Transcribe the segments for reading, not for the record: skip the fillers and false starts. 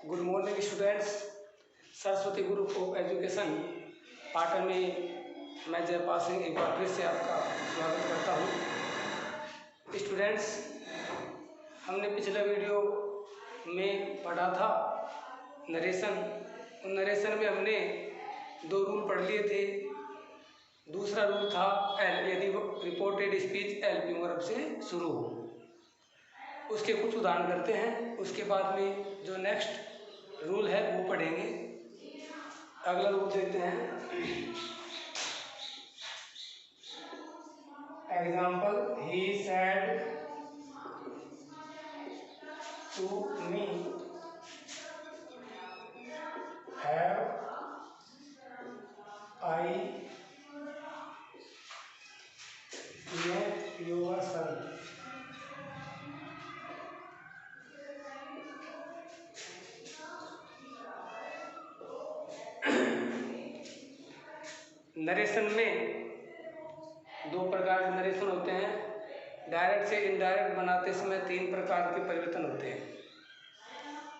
Good morning students. Saraswati group of education Patan में मैं जयपाल सिंह एक बार फिर से आपका स्वागत करता हूँ। स्टूडेंट्स, हमने पिछले वीडियो में पढ़ा था नरेशन। उन नरेशन में हमने 2 रूल पढ़ लिए थे। दूसरा रूल था यदि रिपोर्टेड स्पीच एल्पिंग वर्ब से शुरू हो। उसके कुछ उदाहरण करते हैं, उसके बाद में जो नेक्स्ट रूल है वो पढ़ेंगे। अगला रूल देखते हैं। Example, he said to me have I met your son। Narration में 2 प्रकार के नरेशन होते हैं। डायरेक्ट से इनडायरेक्ट बनाते समय 3 प्रकार के परिवर्तन होते हैं।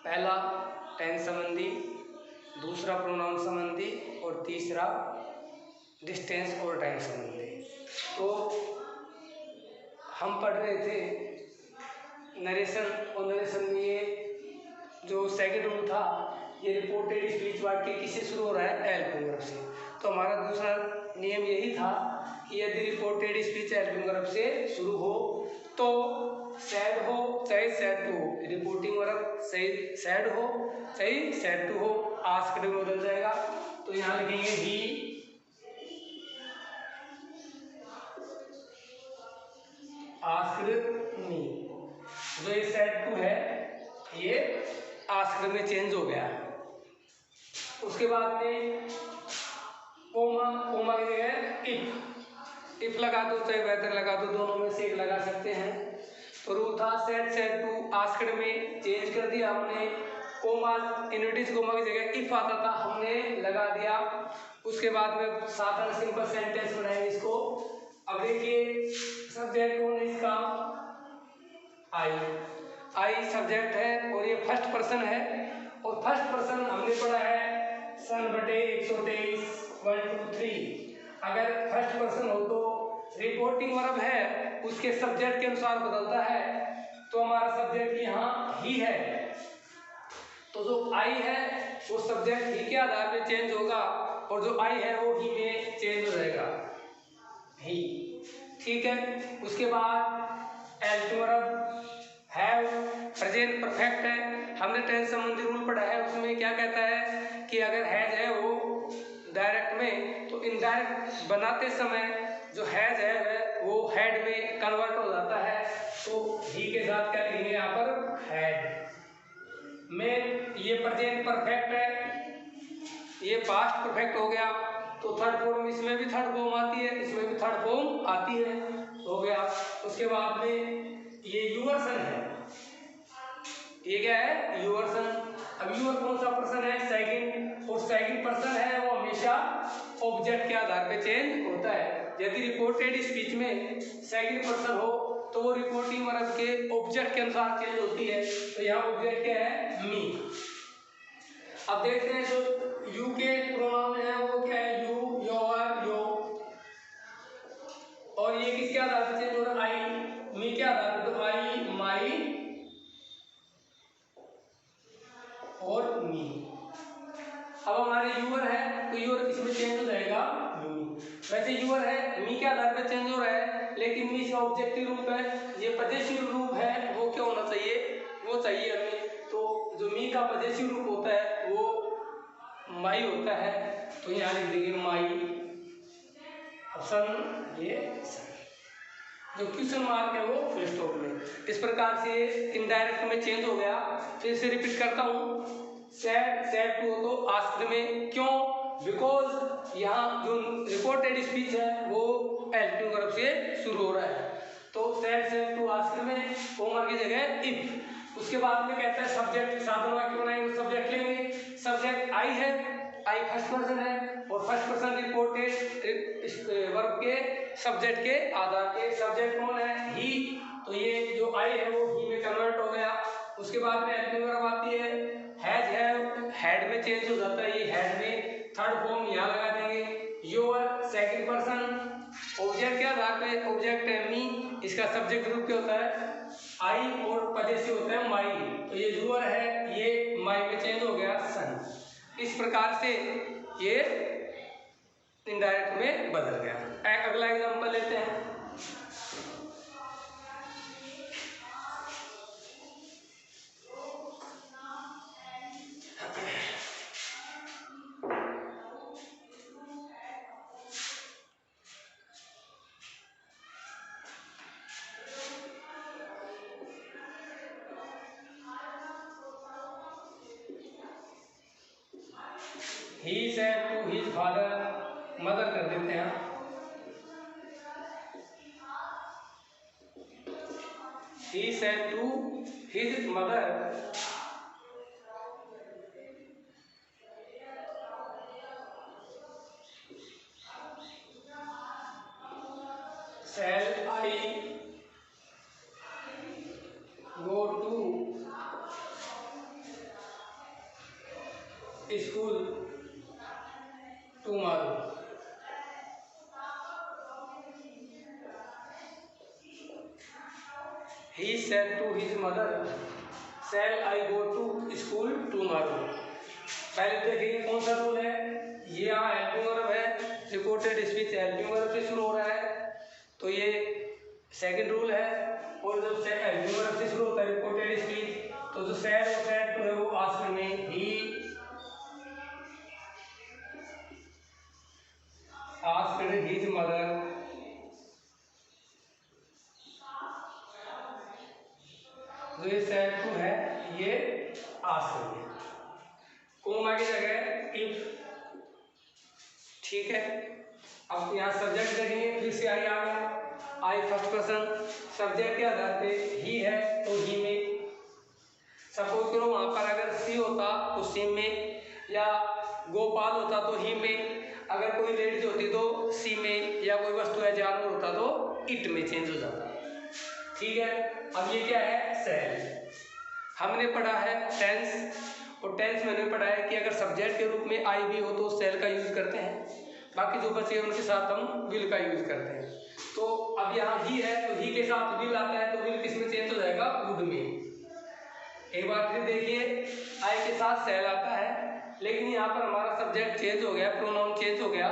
पहला टेंस संबंधी, दूसरा प्रोनाउन संबंधी और तीसरा डिस्टेंस और टाइम संबंधी। तो हम पढ़ रहे थे नरेशन, और नरेशन में ये जो सेकंड रूल था, ये रिपोर्टेड स्पीच वाक्य किससे शुरू हो रहा है? हेल्पिंग वर्ब से। तो हमारा दूसरा नियम यही था कि यदि रिपोर्टेड स्पीच हेल्पिंग वर्ब से शुरू हो तो सैड हो चाहे सैड टू हो, रिपोर्टिंग वर्ब सही सैड हो चाहे सैड टू हो, आस्क्ड में बदल जाएगा। तो यहाँ लिखेंगे ही आस्क्ड मी। जो ये सैड टू है ये आस्क्ड में चेंज हो गया है। उसके बाद में कोमा की जगह इफ लगा दो चाहे वेदर लगा दो, दोनों में से एक लगा सकते हैं। तो रूल था सेड टू आस्क्ड में चेंज कर दिया हमने। कोमा इनवर्टेड कोमा की जगह इफ आता था, हमने लगा दिया। उसके बाद में साधारण सिंपल सेंटेंस बनाएंगे इसको। अब देखिए सब्जेक्ट कौन है इसका? आई सब्जेक्ट है और ये फर्स्ट पर्सन है। और फर्स्ट पर्सन हमने पढ़ा है सन बटे 123 1 2 3। अगर फर्स्ट पर्सन हो तो रिपोर्टिंग वर्ब है उसके सब्जेक्ट के अनुसार बदलता है। तो हमारा सब्जेक्ट यहाँ ही है, तो जो आई है वो सब्जेक्ट ही के आधार पे चेंज होगा और जो आई है वो ही में चेंज हो जाएगा, ही। ठीक है। उसके बाद helping verb have present perfect है। हमने टेंस संबंधी रूल पढ़ा है, उसमें क्या कहता है कि अगर हैज है वो डायरेक्ट में, तो इनडायरेक्ट बनाते समय जो हैज है वो हैड में कन्वर्ट हो जाता है। तो ही के साथ क्या लिखेंगे यहाँ पर? हैड। में ये प्रेजेंट परफेक्ट है, ये पास्ट परफेक्ट हो गया। तो थर्ड फॉर्म, इसमें भी थर्ड फॉर्म आती है, इसमें भी थर्ड फॉर्म आती है, हो गया। उसके बाद में ये यूअर सन है, ये क्या है? यूअर सन। अब यूअर कौन सा पर्सन है? सेकंड। और सेकंड पर्सन है वो हमेशा ऑब्जेक्ट के आधार पे चेंज होता है। यदि रिपोर्टेड स्पीच में सेकंड पर्सन हो तो वो रिपोर्टिंग वर्ब के ऑब्जेक्ट के अनुसार चेंज होती है। तो यहाँ ऑब्जेक्ट क्या है? मी। अब देखते हैं जो यू के प्रोनाउन है वो क्या है? यू, योर, यो। और ये किसके आधार पर चेंज हो रहा है? आई। मी के आधार पर, तो आई, माई और मी। अब हमारे यूअर है तो यूअर इसमें चेंज हो जाएगा मी। वैसे यूअर है मी के आधार पर चेंज हो रहा है, लेकिन मी इसका ऑब्जेक्टिव रूप है, ये पजेसिव रूप है, वो क्या होना चाहिए? वो चाहिए हमें। तो जो मी का पजेसिव रूप होता है वो माई होता है। तो यहाँ लिख देंगे माई। ऑप्शन ये सन। जो क्वेश्चन मार्क है वो फुल स्टॉप में। इस प्रकार से इनडायरेक्ट में चेंज हो गया। फिर से रिपीट करता हूँ। सैड टू हो तो आस्क्ड में। क्यों? बिकॉज यहाँ जो रिपोर्टेड स्पीच है वो हेल्पिंग वर्ब से शुरू हो रहा है। तो सैड टू आस्क्ड में कोमा की जगह इफ। उसके बाद में कहता है सब्जेक्ट, साधारण वाक्य बनाएंगे, सब्जेक्ट लेंगे। सब्जेक्ट आई है, आई फर्स्ट पर्सन है और फर्स्ट पर्सन रिपोर्टेड वर्ब के सब्जेक्ट के आधार पे। सब्जेक्ट कौन है? ही। तो ये जो आई है वो ही में कन्वर्ट हो गया। उसके बाद में हेल्पिंग वर्ब आती है हैज है में चेंज हो जाता है, ये हेड में थर्ड फॉर्म यहाँ लगा देंगे। योर सेकंड पर्सन ऑब्जेक्ट के आधार पे, ऑब्जेक्ट है मी, इसका सब्जेक्ट ग्रुप क्या होता है आई और पजेसिव होता है माई, तो ये यूअर है ये माई में चेंज हो गया सन। इस प्रकार से ये इनडायरेक्ट में बदल गया। अगला एग्जांपल लेते हैं। He said to his father, mother कर देते हैं। He said to his mother, shall I go to school tomorrow? He said to his mother, shall I go to school tomorrow? पहले देखिए कौन सा रूल है, ये यहाँ हेल्पिंग वर्ब है, रिपोर्टेड स्पीच हेल्पिंग वर्ब से शुरू हो रहा है, तो ये सेकंड रूल है। और जब से हेल्पिंग वर्ब से शुरू होता है रिपोर्टेड स्पीच, तो जो सैड और सैड टू है वो आस्क्ड में ही आस्क्ड हिज मदर, जो ये सैड टू है ये आस्क्ड है, कोमा की जगह इफ, ठीक है। अब यहाँ सब्जेक्ट देखेंगे, फिर से आई आ गया, आई फर्स्ट पर्सन, सब्जेक्ट के आधार पे ही है तो ही में, सपोज करो वहाँ पर अगर सी होता तो सी में, या गोपाल होता तो ही में, अगर कोई लेडीज होती तो सी में, या कोई वस्तु या जानवर होता तो इट में चेंज हो जाता, ठीक है। अब ये क्या है सेल, हमने पढ़ा है टेंस, और टेंस में हमने पढ़ा है कि अगर सब्जेक्ट के रूप में आई भी हो तो सेल का यूज करते हैं, बाकी जो बचे उनके साथ हम विल का यूज करते हैं। तो अब यहाँ ही है तो ही के साथ विल आता है, तो विल किस में चेंज हो जाएगा वुड में। एक बार फिर देखिए, आई के साथ सेल आता है, लेकिन यहाँ पर हमारा सब्जेक्ट चेंज हो गया, प्रोनाउन चेंज हो गया,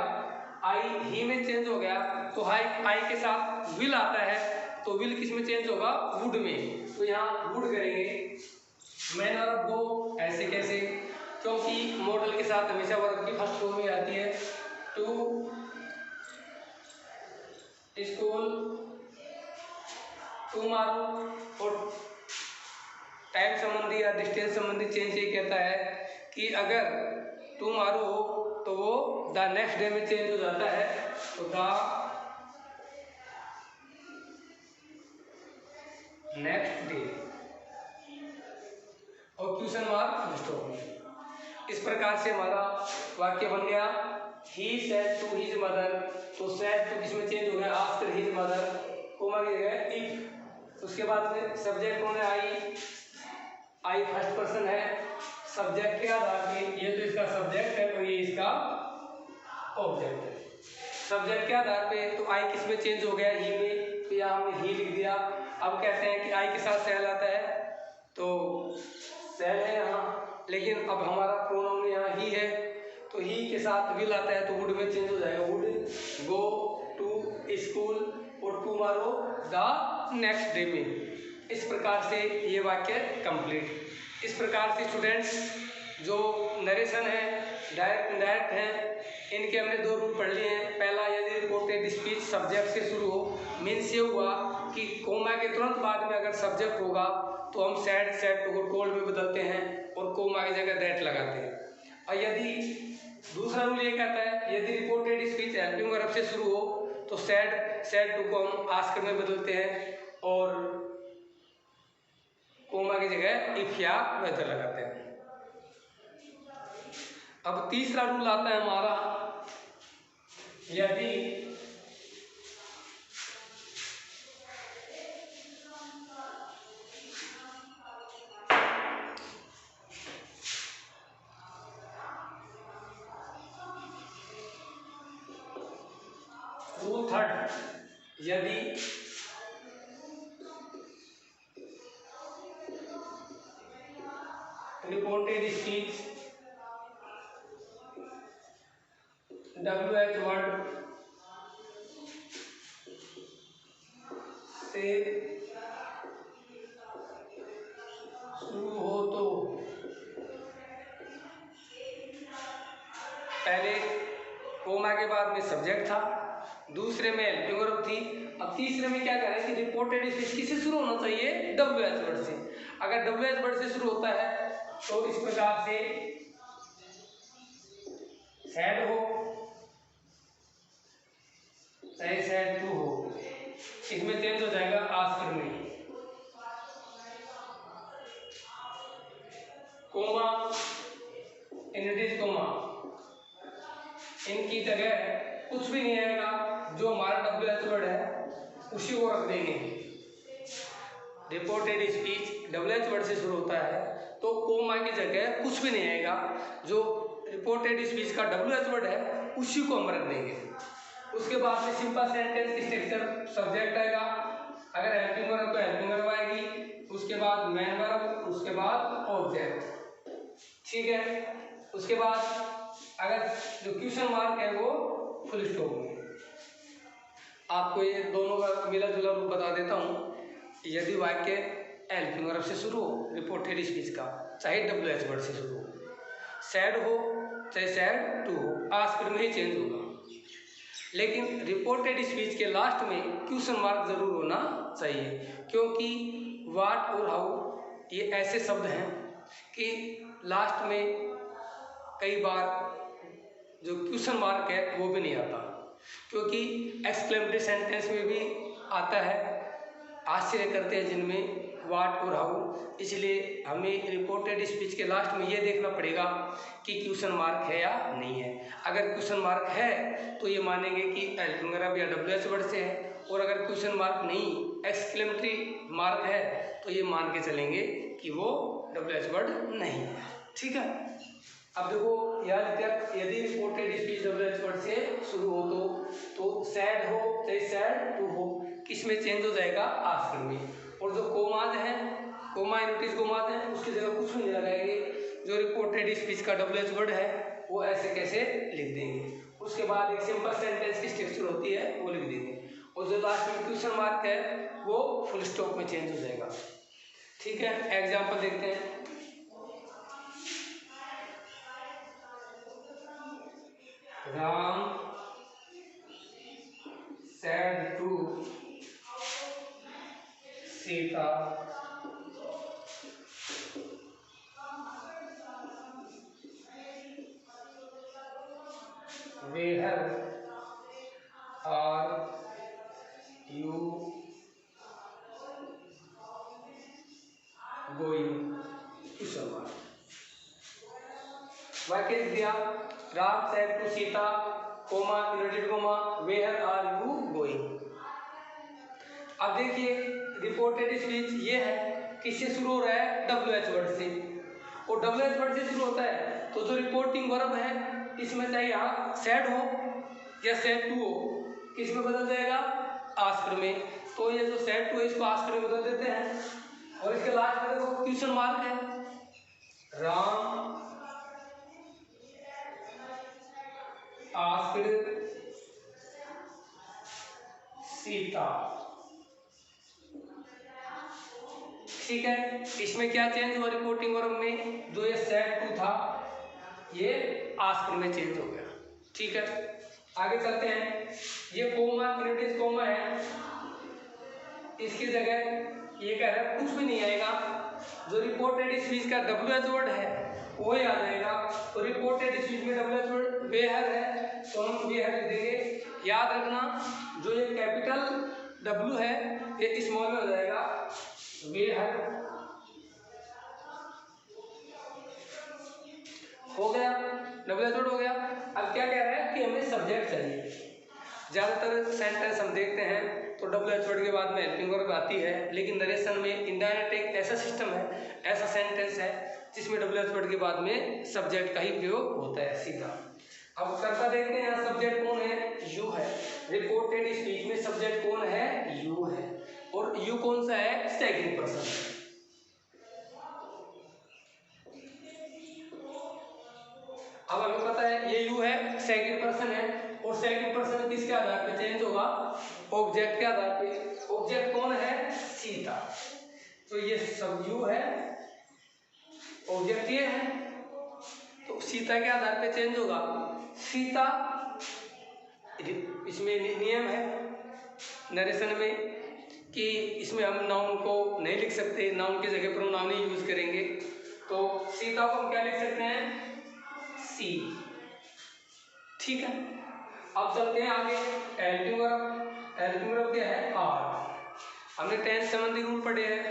आई ही में चेंज हो गया, तो आई के साथ विल आता है, तो विल किस में चेंज होगा वुड में, तो यहाँ वुड करेंगे। मैनर ऑफ गो ऐसे कैसे, क्योंकि मॉडल के साथ हमेशा वर्ब की फर्स्ट फॉर्म में आती है, टू स्कूल टुमारो, और टाइम संबंधी या डिस्टेंस संबंधी चेंज ये कहता है कि अगर टुमारो हो तो वो द नेक्स्ट डे में चेंज हो जाता है, तो द नेक्स्ट डे और क्वेश्चन मार्क स्टॉप। इस प्रकार से हमारा वाक्य बन गया, he said to his mother, तो सेड टू किसमें चेंज हो गया आस्क्ड हिज मदर, कोमा की जगह इफ, उसके बाद में सब्जेक्ट होने आई फर्स्ट पर्सन है, सब्जेक्ट के आधार पे ये तो इसका सब्जेक्ट है और ये इसका ऑब्जेक्ट है। सब्जेक्ट के आधार पे तो आई किस में चेंज हो गया ही में, तो यहाँ हमने ही लिख दिया। अब कहते हैं कि आई के साथ सेल आता है, तो सेल है यहाँ, लेकिन अब हमारा प्रोनाउन यहाँ ही है, तो ही के साथ विल आता है, तो वुड में चेंज हो जाएगा, वुड गो टू स्कूल और टुमारो द नेक्स्ट डे में। इस प्रकार से ये वाक्य कंप्लीट। इस प्रकार से स्टूडेंट्स जो नरेशन है, डायरेक्ट इनडायरेक्ट हैं, इनके हमने दो रूल पढ़ लिए हैं। पहला, यदि रिपोर्टेड स्पीच सब्जेक्ट से शुरू हो, मीन्स ये हुआ कि कोमा के तुरंत बाद में अगर सब्जेक्ट होगा तो हम सैड को टोल्ड में बदलते हैं और कोमा की जगह दैट लगाते हैं। और यदि दूसरा रूल ये कहता है, यदि रिपोर्टेड स्पीच हेल्पिंग वर्ब से शुरू हो तो सैड टू को हम आस्क में बदलते हैं और कोमा की जगह इफ या वेदर लगाते हैं। अब तीसरा रूल आता है हमारा, यदि 2/3 यदि रिपोर्टेड स्पीच WH वर्ड से शुरू हो तो पहले कोमा के बाद में सब्जेक्ट था, दूसरे में हेल्पिंग वर्ब थी, अब तीसरे में क्या कह रहे हैं कि रिपोर्टेड स्पीच किससे शुरू होना चाहिए? WH वर्ड से। अगर WH वर्ड से शुरू होता है तो इस प्रकार से सैड हो चाहे सैड टू हो, इसमें चेंज हो जाएगा आस्कर में। कोमा इनडिज कोमा इनकी जगह कुछ भी नहीं आएगा, जो हमारा WH वर्ड है उसी को रख देंगे। रिपोर्टेड स्पीच WH वर्ड से शुरू होता है तो कोमा की जगह कुछ भी नहीं आएगा, जो रिपोर्टेड स्पीच का WH वर्ड है उसी को हम रख देंगे। उसके बाद में सिंपल सेंटेंस स्ट्रक्चर सब्जेक्ट आएगा, अगर हेल्पिंग वर्ब तो हेल्पिंग वर्ब आएगी, उसके बाद मेन वर्ब, उसके बाद ऑब्जेक्ट, ठीक है। उसके बाद अगर जो क्वेश्चन मार्क है वो फुल स्टॉप में। आपको ये दोनों का मिला जुला रूप बता देता हूँ। यदि वाक्य हेल्पिंग वर्ब से शुरू हो रिपोर्टेड स्पीच का, चाहे WH वर्ड से शुरू हो, सैड हो चाहे सैड टू हो, आस्क्ड में ही चेंज होगा। लेकिन रिपोर्टेड स्पीच के लास्ट में क्वेश्चन मार्क जरूर होना चाहिए, क्योंकि व्हाट और हाउ ये ऐसे शब्द हैं कि लास्ट में कई बार जो क्वेश्चन मार्क है वो भी नहीं आता, क्योंकि एक्सक्लेमेटरी सेंटेंस में भी आता है, आश्चर्य करते हैं जिनमें व्हाट और हाउ। इसलिए हमें रिपोर्टेड स्पीच के लास्ट में ये देखना पड़ेगा कि क्वेश्चन मार्क है या नहीं है। अगर क्वेश्चन मार्क है तो ये मानेंगे कि हेल्पिंग वर्ब या WH वर्ड से है, और अगर क्वेश्चन मार्क नहीं एक्सक्लेमेटरी मार्क है तो ये मान के चलेंगे कि वो WH वर्ड नहीं है, ठीक है। अब देखो याद तक यदि रिपोर्टेड स्पीच WH वर्ड से शुरू हो तो सैड हो चाहे सैड टू हो, किस में चेंज हो जाएगा? आस्क्ड में। और जो कोमाज है, कोमा इनडिज कोमाज है, उसकी जगह कुछ नहीं लगाएंगे, जो रिपोर्टेड स्पीच का WH वर्ड है वो ऐसे कैसे लिख देंगे। उसके बाद एक सिंपल सेंटेंस की स्ट्रक्चर होती है वो लिख देंगे, और जो लास्ट में क्वेश्चन मार्क है वो फुल स्टॉप में चेंज हो जाएगा, ठीक है। एग्जाम्पल देखते हैं। Ram said to Sita where are you going? वाक्य दिया, Ram said to Sita comma inverted comma where are you going. अब देखिए रिपोर्टेड स्पीच ये है, किससे शुरू हो रहा है? WH वर्ड से, और WH वर्ड से शुरू होता है तो जो रिपोर्टिंग वर्ब है इसमें चाहे यहाँ सैड हो या सैड टू हो, किस में बदल जाएगा? आस्क्ड में। तो ये जो सैड टू है इसको आस्क्ड में बदल देते हैं, और इसके लास्ट में देखो क्वेश्चन मार्क है, राम आस्क्ड सीता, ठीक है। इसमें क्या चेंज हुआ? रिपोर्टिंग वर्ब में जो ये सैड टू था ये आस्क्ड में चेंज हो गया, ठीक है। आगे चलते हैं। ये कोमा इनवर्टेड कोमा है, इसकी जगह ये कह रहा है कुछ भी नहीं आएगा, जो रिपोर्टेड स्पीच का WH वर्ड है वो ही आ जाएगा। तो रिपोर्टेड स्पीच में WH वर्ड वेयर है तो हम वेयर लिख देंगे। याद रखना जो ये कैपिटल W है ये स्मॉल में हो जाएगा, वेयर हो गया, WH वर्ड हो गया। अब क्या कह रहा है कि हमें सब्जेक्ट चाहिए। ज़्यादातर सेंटेंस हम देखते हैं तो WH वर्ड के बाद में हेल्पिंग वर्ब आती है, लेकिन नरेशन में इनडायरेक्ट एक ऐसा सिस्टम है, ऐसा सेंटेंस है जिसमें WH वर्ड के बाद में सब्जेक्ट का ही प्रयोग होता है सीधा। अब करता देखते हैं, यहाँ सब्जेक्ट कौन है, यू है। रिपोर्टेड स्पीच में सब्जेक्ट कौन है, यू है, और यू कौन सा है, सेकंड पर्सन। अब हमें पता है ये यू है, सेकंड पर्सन है, और सेकंड पर्सन किसके आधार पे चेंज होगा, ऑब्जेक्ट के आधार पे। ऑब्जेक्ट कौन है, सीता। तो ये सब यू है, ऑब्जेक्ट ये है, तो सीता के आधार पे चेंज होगा। सीता, इसमें नियम है नरेशन में कि इसमें हम नाउन को नहीं लिख सकते, नाउन की जगह प्रोनाउन ही यूज करेंगे। तो सीता को हम क्या लिख सकते हैं, सी। ठीक है, अब चलते हैं आगे। हेल्पिंग वर्ब, हेल्पिंग वर्ब क्या है, आर। हमने टेंस संबंधी रूल पढ़े हैं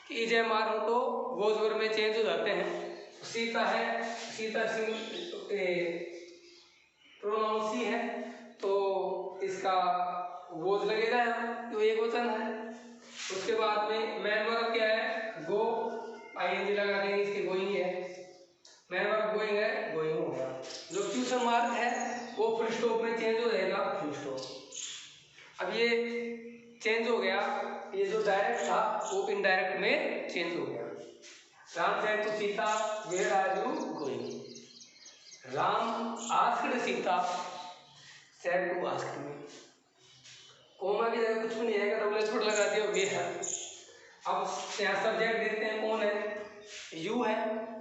कि इज एम आर हो तो वोज वर्ब में चेंज हो जाते हैं। सीता है, सीता प्रोनाउन सी है, तो इसका वोज लगेगा यहाँ, तो एक वचन है। उसके बाद में मैन वर्ब क्या है, गो, आईएनजी लगा देंगे, इसकी गोइंग है। मैन वर्ब गोइंग है, गोइंग हो गया। जो क्वेश्चन मार्क है वो फुल स्टॉप में चेंज हो जाएगा, फुल स्टॉप। अब ये चेंज हो गया, ये जो डायरेक्ट था वो इनडायरेक्ट में चेंज हो गया। Ram said to Sita, where are you going. Ram asked Sita, said to asked me. Comma की जगह कुछ भी नहीं आएगा, डबल एच वर्ड लगा दिया, वे है। अब यहाँ सब्जेक्ट देखते हैं कौन है, यू है।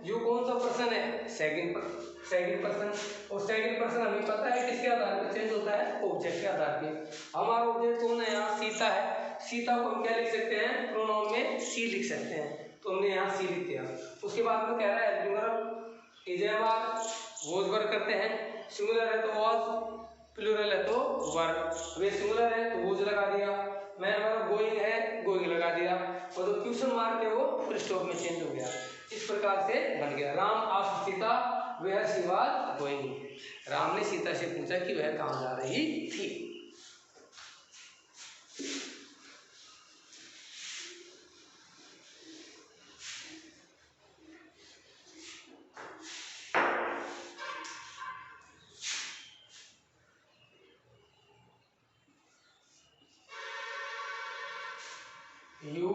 यू कौन सा पर्सन है, सेकंड पर्सन। और सेकंड पर्सन हमें पता है किसके आधार पर चेंज होता है, ऑब्जेक्ट के आधार पे। हमारा ऑब्जेक्ट कौन है, यहाँ सीता है। सीता को हम क्या लिख सकते हैं, प्रोनाउन में सी लिख सकते हैं, तो हमने यहाँ सी लिख दिया। उसके बाद में कह रहा है helping verb, is am are, was verb करते हैं। सिंगुलर है तो वॉज, प्लूरल है तो वर्ब। वे सिंगुलर है तो वोज लगा दिया, मैन वर्ब गोइंग है, गोइंग लगा दिया, और जो क्वेश्चन मार्क है वो फुल स्टॉप में चेंज हो गया। इस प्रकार से बन गया। Ram asked Sita where she was going. Ram ने सीता से पूछा कि वह कहाँ जा रही थी। You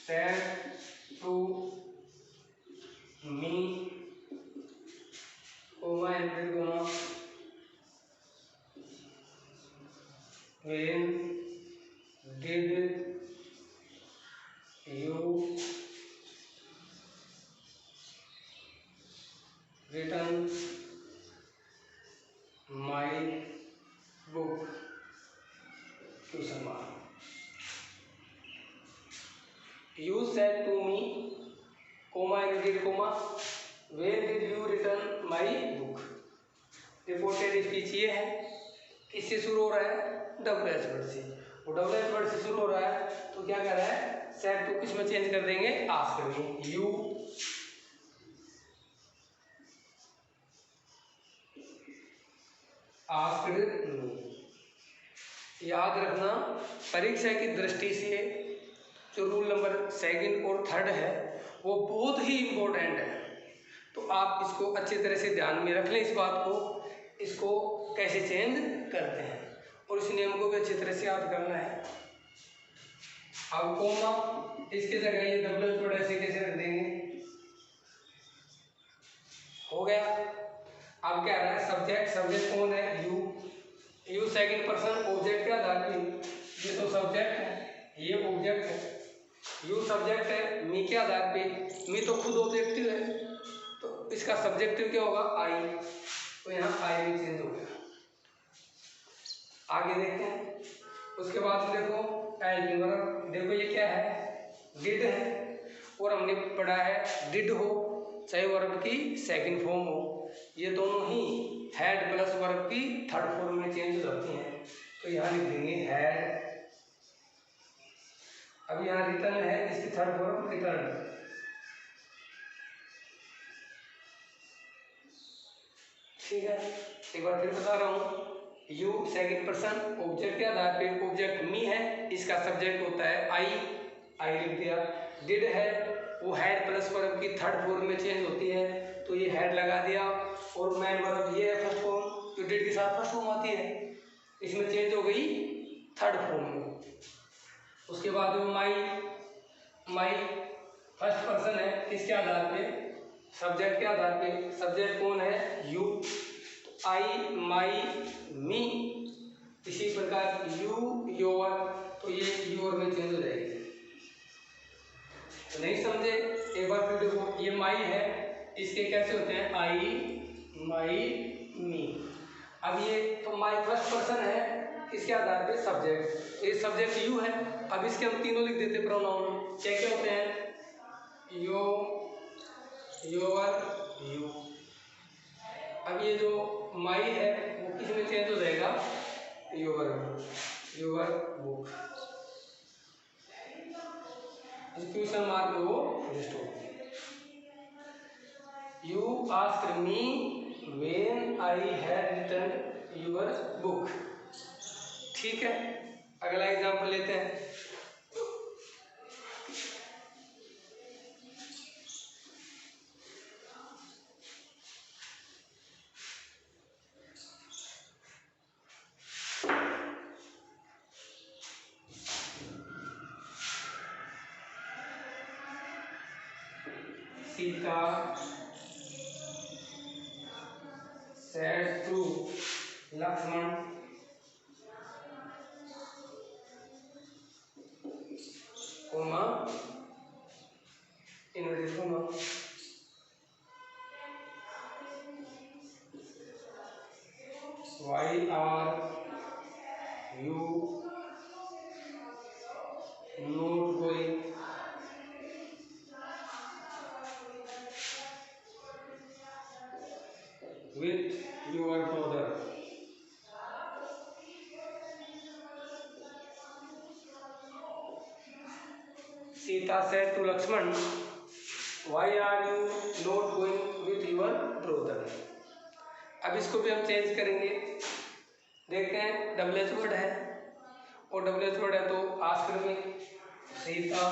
said to me, comma inverted comma, when did you return my book? Question mark. You said to me, comma inverted comma, when did you return my book? Reported speech ये है, किससे शुरू हो रहा है, डबल एच वर्ड से। वो double H word से शुरू हो रहा है तो क्या कर रहा है, सेड टू किस में चेंज कर देंगे, आस्क्ड मी। यू आस्क्ड मी। याद रखना, परीक्षा की दृष्टि से जो रूल नंबर सेकंड और थर्ड है वो बहुत ही इम्पोर्टेंट है, तो आप इसको अच्छी तरह से ध्यान में रख लें। इस बात को, इसको कैसे चेंज करते हैं, और इस नियम को भी अच्छी तरह से याद करना है। अब कोमा, इसके जगह ये डबल एच वर्ड ऐसे कैसे रख देंगे, हो गया। अब क्या रहा है, सब्जेक्ट, सब्जेक्ट कौन है, you. You second person, object के आधार पे, ये तो सब्जेक्ट है, ये ऑब्जेक्ट है। यू सब्जेक्ट है, मी के आधार पे, मी तो खुद ऑब्जेक्टिव है, तो इसका सब्जेक्टिव क्या होगा, आई। तो यहाँ आई भी चेंज हो गया। आगे देखते हैं, उसके बाद देखो हेल्पिंग वर्ब, देखो ये क्या है, डिड है, और हमने पढ़ा है डिड हो चाहे वर्ब की सेकंड फॉर्म हो, ये दोनों ही हैड प्लस वर्ब की थर्ड फॉर्म में चेंज हो जाती हैं। तो यहाँ लिख देंगे हैड। अब यहाँ रिटर्न है, इसकी थर्ड फॉर्म रिटर्न। ठीक है, एक बार फिर बता रहा हूँ, यू सेकंड पर्सन, ऑब्जेक्ट के आधार पे, ऑब्जेक्ट मी है, इसका सब्जेक्ट होता है आई, आई लिख दिया। डिड है वो हैड प्लस वर्ब की थर्ड फॉर्म में चेंज होती है, तो ये हैड लगा दिया। और मेन वर्ब ये है फर्स्ट फॉर्म, जो डिड के साथ फर्स्ट फॉर्म आती है, इसमें चेंज हो गई थर्ड फॉर्म में। उसके बाद वो माई फर्स्ट पर्सन है, किसके आधार पे? सब्जेक्ट के आधार पे। सब्जेक्ट कौन है? यू। आई, माई, मी। इसी प्रकार यू, योर, तो ये योर में चेंज हो जाएगी। तो नहीं समझे? एक बार फिर देखो, ये माई है, इसके कैसे होते हैं? आई, माई, मी। अब ये तो माई फर्स्ट पर्सन है, किसके आधार पे? सब्जेक्ट। ये सब्जेक्ट यू है। अब इसके हम तीनों लिख देते प्रोनाउन। क्या क्या होते हैं? यो, योर, यू। अब ये जो माई है वो किस में चेंज हो जाएगा? योर में, योर बुक। क्वेश्चन मार्क वो full stop. You asked me when I had written your book. ठीक है, अगला एग्जांपल लेते हैं। Sita said to Lakshman, comma inverted comma, why are you not going with your brother? Sita said to Lakshman, why are you not going with your brother? अब इसको भी हम change करेंगे। देखते हैं, डबल एच वर्ड है, और डबल एच वर्ड है तो आस्क्ड में Sita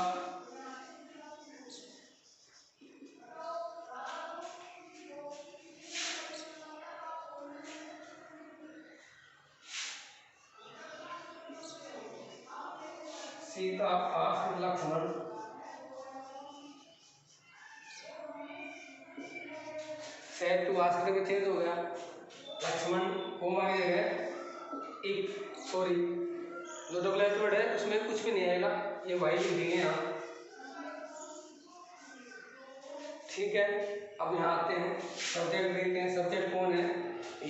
asked Lakshman, said to asked में चेंज हो गया। लक्ष्मण कोमा की जगह एक, सॉरी, जो डबल एच वर्ड है उसमें कुछ भी नहीं आएगा, ये वाई लिख देंगे यहाँ। ठीक है, अब यहाँ आते हैं, सब्जेक्ट देखते हैं। सब्जेक्ट कौन है?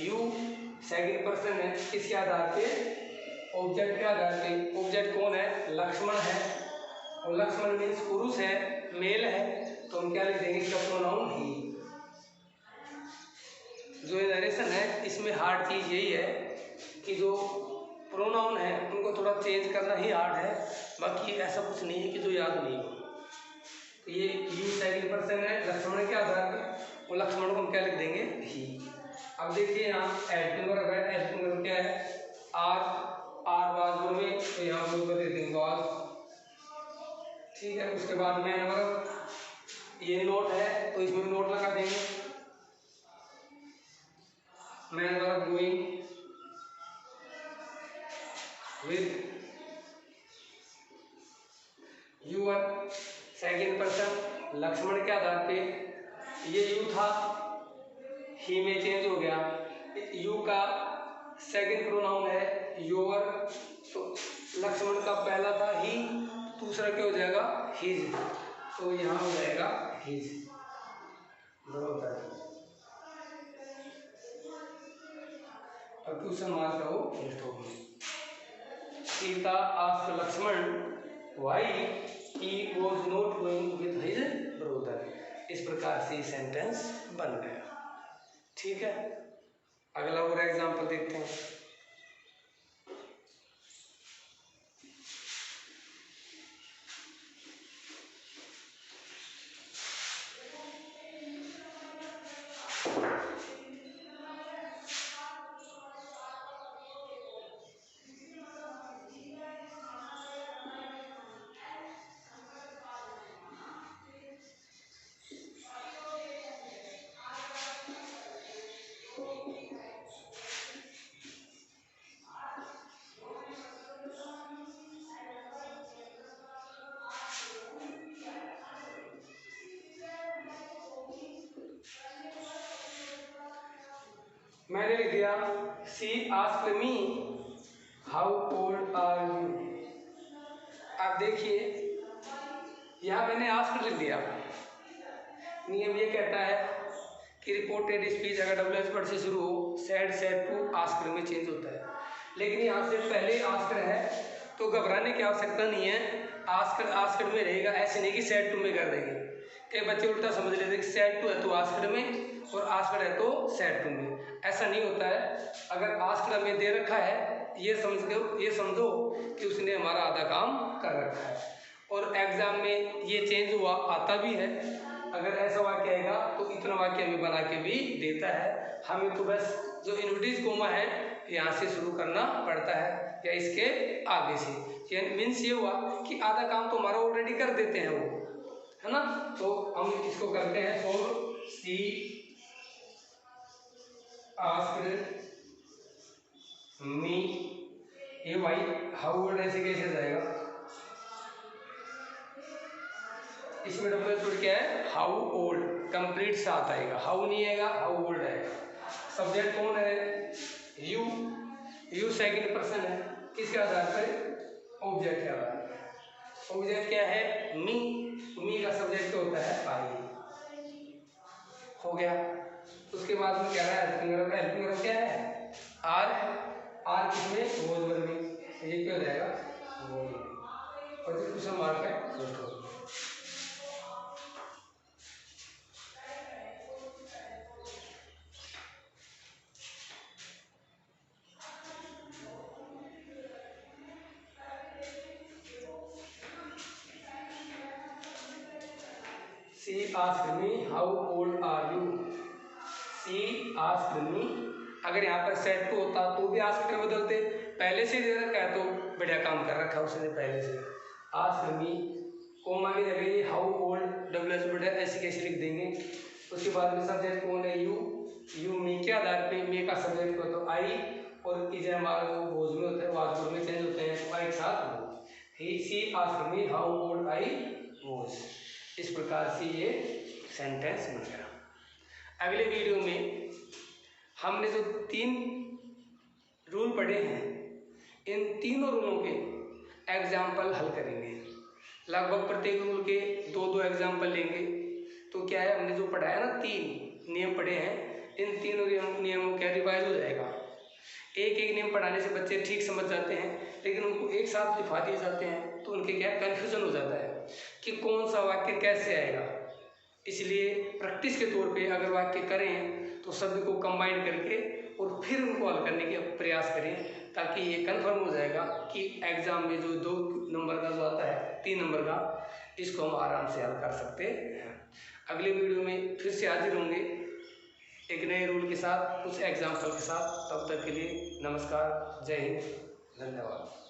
यू। सेकंड पर्सन है, किसके आधार पे? ऑब्जेक्ट के आधार पे। ऑब्जेक्ट कौन है? लक्ष्मण है, और लक्ष्मण मीन्स पुरुष है, मेल है, तो हम क्या लिख देंगे? इसका प्रोनाउन ही। जो ये नरेशन है इसमें हार्ड चीज यही है कि जो प्रोनाउन है उनको थोड़ा चेंज करना ही हार्ड है, बाकी ऐसा कुछ नहीं है कि जो याद नहीं हो। तो ये यू सेकंड पर्सन है लक्ष्मण के आधार पे, और लक्ष्मण को हम क्या लिख देंगे? ही। अब देखिए यहाँ हेल्पिंग वर्ब है, हेल्पिंग वर्ब क्या है? आर वाज वर्ब में, तो यहाँ वर्ब दे देंगे वाज। ठीक है, उसके बाद मेन वर्ब, ये नोट है तो इसमें नोट लगा देंगे। Main verb going with your. Second person Lakshman के आधार पे, ये यू था, ही में चेंज हो गया। यू का सेकंड प्रोनाउन है योर, तो लक्ष्मण का पहला था ही, दूसरा क्या हो जाएगा? हिज, तो यहाँ हो जाएगा हिज ब्रदर। अब क्वेश्चन मार्क का वो स्टॉप में। Sita asked Lakshman why he was not going with his brother. इस प्रकार से सेंटेंस बन गया। ठीक है, अगला और एग्जांपल देखते हैं। मैंने लिख दिया she asked me how old are you. अब देखिए यहाँ मैंने आस्क्ड लिख दिया। नियम ये कहता है कि रिपोर्टेड स्पीच अगर डब्ल्यू वर्ड से शुरू हो सैड सैड टू आस्क्ड में चेंज होता है, लेकिन यहाँ से पहले आस्क्ड है तो घबराने की आवश्यकता नहीं है। आस्क्ड आस्क्ड में रहेगा, ऐसे नहीं कि सैड टू में कर देंगे। कई बच्चे उल्टा समझ लेते हैं कि सैड टू है तो आस्क्ड में और आस्क्ड है तो सैड टू में, ऐसा नहीं होता है। अगर आस्क्ड में दे रखा है ये समझो कि उसने हमारा आधा काम कर रखा है और एग्जाम में ये चेंज हुआ आता भी है। अगर ऐसा वाक्य आएगा तो इतना वाक्य हमें बना के भी देता है। हमें तो बस जो इन्वर्टेड कोमा है यहाँ से शुरू करना पड़ता है या इसके आगे से। मीन्स ये हुआ कि आधा काम तो हमारा ऑलरेडी कर देते हैं वो, है ना। तो हम इसको करते हैं सोल्व। सी आस्क्ड मी, ये भाई हाउ ओल्ड ऐसे कैसे जाएगा, इसमें डब्ल्यू क्या है हाउ ओल्ड, कंप्लीट साथ आएगा, हाउ नहीं आएगा, हाउ ओल्ड आएगा। सब्जेक्ट कौन है, यू, यू सेकंड पर्सन है, किसके आधार पर, ऑब्जेक्ट के आधार पर। ऑब्जेक्ट क्या है मी, मी का सब्जेक्ट क्या होता है आई। हो गया। उसके बाद में क्या है हेल्पिंग वर्ब, हेल्पिंग वर्ब क्या है आर है, आर किसमें वोज वर्ब में, ये क्या हो जाएगा वोज, और जो क्वेश्चन मार्क है दोस्तों। She asked me how old are you. She asked me, अगर यहाँ पर सेट टू होता तो भी आस्क में बदलते, पहले से दे रखा है तो बढ़िया काम कर रखा है उसने पहले से। आस्क मी कोमा की जगह ये हाउ ओल्ड डब्ल्यू बढ़िया ऐसे कैसे लिख देंगे। उसके बाद में सब्जेक्ट कौन है यू, यू मी के आधार पे मी का सब्जेक्ट हो तो आई और इज हमारा जो भोज में होता है वाजपुर में चेंज होते हैं तो आई के साथ वो। He she ask me how old I was. इस प्रकार से ये सेंटेंस बन गया। अगले वीडियो में हमने जो 3 रूल पढ़े हैं इन तीनों रूलों के एग्जाम्पल हल करेंगे। लगभग प्रत्येक रूल के 2-2 एग्जाम्पल लेंगे। तो क्या है हमने जो पढ़ा है ना 3 नियम पढ़े हैं, इन तीनों नियमों का रिवाइज हो जाएगा। एक एक नियम पढ़ाने से बच्चे ठीक समझ जाते हैं, लेकिन उनको एक साथ लिखवा दिए जाते हैं तो उनके क्या कन्फ्यूजन हो जाता है कि कौन सा वाक्य कैसे आएगा। इसलिए प्रैक्टिस के तौर पे अगर वाक्य करें तो सभी को कंबाइन करके और फिर उनको हल करने के प्रयास करें, ताकि ये कंफर्म हो जाएगा कि एग्जाम में जो 2 नंबर का जो आता है 3 नंबर का, इसको हम आराम से हल कर सकते हैं। अगले वीडियो में फिर से हाजिर होंगे एक नए रूल के साथ, कुछ एग्जाम्पल के साथ। तब तक के लिए नमस्कार, जय हिंद, धन्यवाद।